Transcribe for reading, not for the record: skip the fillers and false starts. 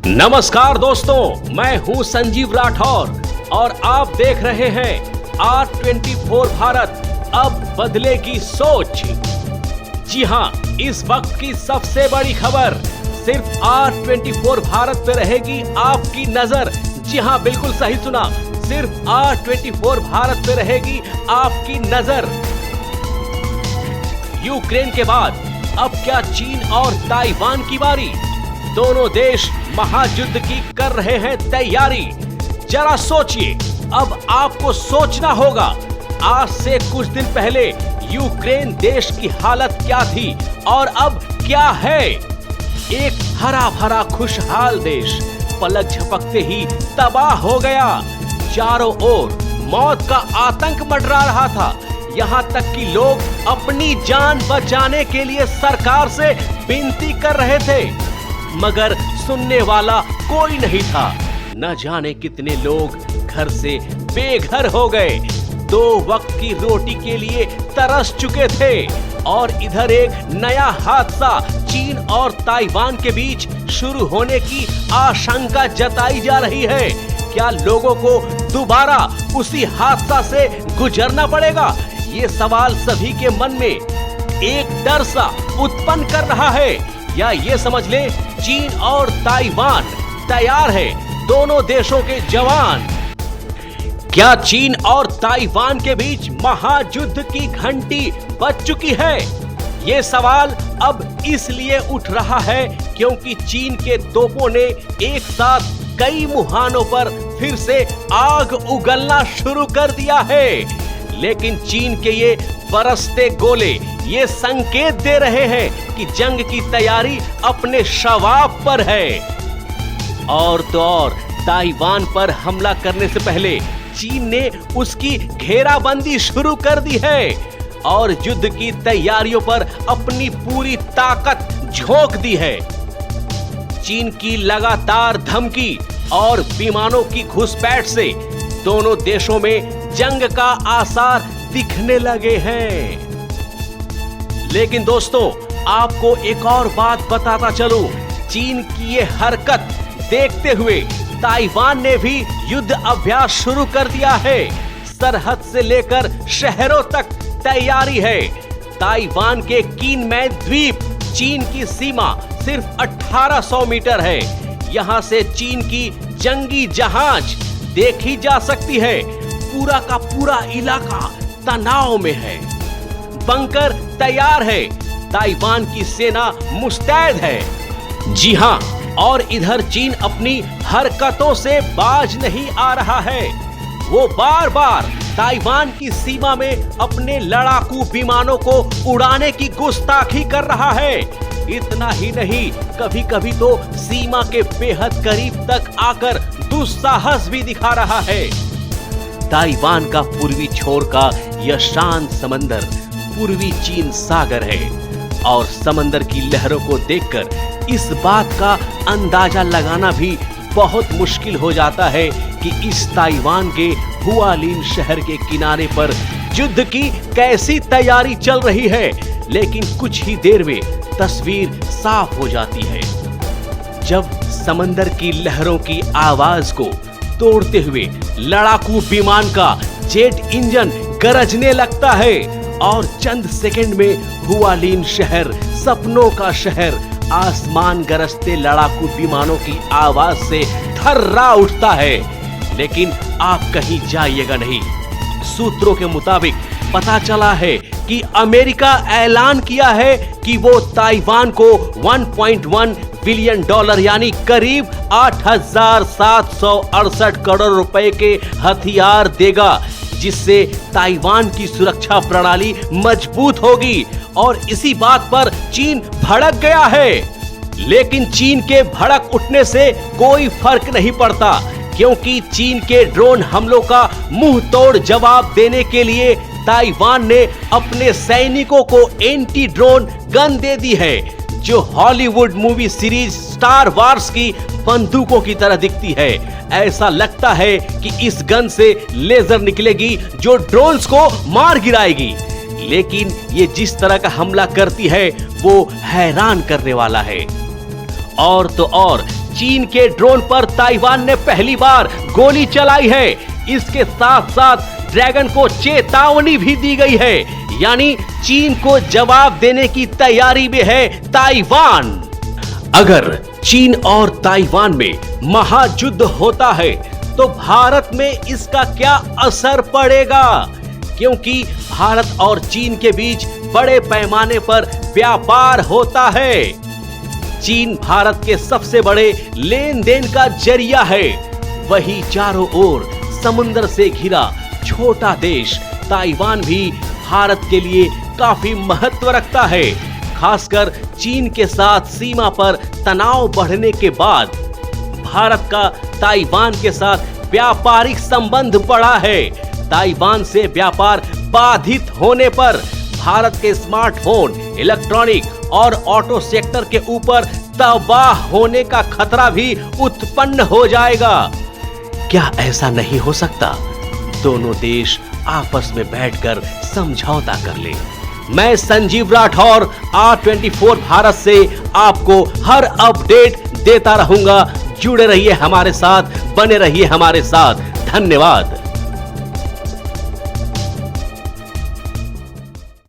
नमस्कार दोस्तों, मैं हूं संजीव राठौर और आप देख रहे हैं R24 भारत। अब बदलेगी सोच। जी हां, इस वक्त की सबसे बड़ी खबर सिर्फ R24 भारत पे रहेगी आपकी नजर। जी हां, बिल्कुल सही सुना, सिर्फ R24 भारत पे रहेगी आपकी नजर। यूक्रेन के बाद अब क्या चीन और ताइवान की बारी? दोनों देश महायुद्ध की कर रहे हैं तैयारी। जरा सोचिए, अब आपको सोचना होगा, आज से कुछ दिन पहले यूक्रेन देश की हालत क्या थी और अब क्या है। एक हरा भरा खुशहाल देश पलक झपकते ही तबाह हो गया। चारों ओर मौत का आतंक मंडरा रहा था, यहाँ तक कि लोग अपनी जान बचाने के लिए सरकार से विनती कर रहे थे, मगर सुनने वाला कोई नहीं था। न जाने कितने लोग घर से बेघर हो गए, 2 वक्त की रोटी के लिए तरस चुके थे। और इधर एक नया हादसा चीन और ताइवान के बीच शुरू होने की आशंका जताई जा रही है। क्या लोगों को दोबारा उसी हादसा से गुजरना पड़ेगा? ये सवाल सभी के मन में एक डर सा उत्पन्न कर रहा है। या ये समझ ले, चीन और ताइवान तैयार है, दोनों देशों के जवान। क्या चीन और ताइवान के बीच महायुद्ध की घंटी बज चुकी है? ये सवाल अब इसलिए उठ रहा है क्योंकि चीन के तोपों ने एक साथ कई मुहानों पर फिर से आग उगलना शुरू कर दिया है। लेकिन चीन के ये बरसते गोले ये संकेत दे रहे हैं कि जंग की तैयारी अपने शवाब पर है। और तो और, ताइवान पर हमला करने से पहले चीन ने उसकी घेराबंदी शुरू कर दी है और युद्ध की तैयारियों पर अपनी पूरी ताकत झोंक दी है। चीन की लगातार धमकी और विमानों की घुसपैठ से दोनों देशों में जंग का आसार दिखने लगे हैं। लेकिन दोस्तों, आपको एक और बात बताता चलूं, चीन की ये हरकत देखते हुए ताइवान ने भी युद्ध अभ्यास शुरू कर दिया है। सरहद से लेकर शहरों तक तैयारी है। ताइवान के किनमेन द्वीप चीन की सीमा सिर्फ 1800 मीटर है। यहाँ से चीन की जंगी जहाज देखी जा सकती है। पूरा का पूरा इलाका तनाव में है। बंकर तैयार है। ताइवान की सेना मुस्तैद है। जी हां, और इधर चीन अपनी हरकतों से बाज नहीं आ रहा है। वो बार बार ताइवान की सीमा में अपने लड़ाकू विमानों को उड़ाने की गुस्ताखी कर रहा है। इतना ही नहीं, कभी कभी तो सीमा के बेहद करीब तक आकर दुस्साहस भी दिखा रहा है। ताइवान का पूर्वी छोर का यह शांत समंदर पूर्वी चीन सागर है और समंदर की लहरों को देखकर इस बात का अंदाजा लगाना भी बहुत मुश्किल हो जाता है कि इस ताइवान के हुआलिन शहर के किनारे पर युद्ध की कैसी तैयारी चल रही है। लेकिन कुछ ही देर में तस्वीर साफ हो जाती है, जब समंदर की लहरों की आवाज को तोड़ते हुए लड़ाकू विमान का जेट इंजन गरजने लगता है और चंद सेकंड में हुआलिन शहर, सपनों का शहर, आसमान गरजते लड़ाकू विमानों की आवाज से थर्रा उठता है। लेकिन आप कहीं जाइएगा नहीं। सूत्रों के मुताबिक पता चला है कि अमेरिका ऐलान किया है कि वो ताइवान को $1.1 बिलियन यानी करीब 8,768 करोड़ रुपए के हथियार देगा, जिससे ताइवान की सुरक्षा प्रणाली मजबूत होगी। और इसी बात पर चीन भड़क गया है। लेकिन चीन के भड़क उठने से कोई फर्क नहीं पड़ता, क्योंकि चीन के ड्रोन हमलों का मुंह तोड़ जवाब देने के लिए ताइवान ने अपने सैनिकों को एंटी ड्रोन गन दे दी है, जो Hollywood movie series star wars की बंदूकों की तरह दिखती है। ऐसा लगता है कि इस गन से लेजर निकलेगी जो ड्रोन्स को मार गिराएगी। लेकिन ये जिस तरह का हमला करती है वो हैरान करने वाला है। और तो और चीन के ड्रोन पर ताइवान ने पहली बार गोली चलाई है। इसके साथ साथ ड्रैगन को चेतावनी भी दी गई है, यानी चीन को जवाब देने की तैयारी में है ताइवान। अगर चीन और ताइवान में महायुद्ध होता है तो भारत में इसका क्या असर पड़ेगा, क्योंकि भारत और चीन के बीच बड़े पैमाने पर व्यापार होता है। चीन भारत के सबसे बड़े लेन देन का जरिया है। वही चारों ओर समुद्र से घिरा छोटा देश ताइवान भी भारत के लिए काफी महत्व रखता है। खासकर चीन के साथ सीमा पर तनाव बढ़ने के बाद भारत का ताइवान के साथ व्यापारिक संबंध बढ़ा है। ताइवान से व्यापार बाधित होने पर भारत के स्मार्टफोन, इलेक्ट्रॉनिक और ऑटो सेक्टर के ऊपर तबाह होने का खतरा भी उत्पन्न हो जाएगा। क्या ऐसा नहीं हो सकता? दोनों देश आपस में बैठकर समझौता कर ले। मैं संजीव राठौर R24 भारत से आपको हर अपडेट देता रहूंगा। जुड़े रहिए हमारे साथ, बने रहिए हमारे साथ। धन्यवाद।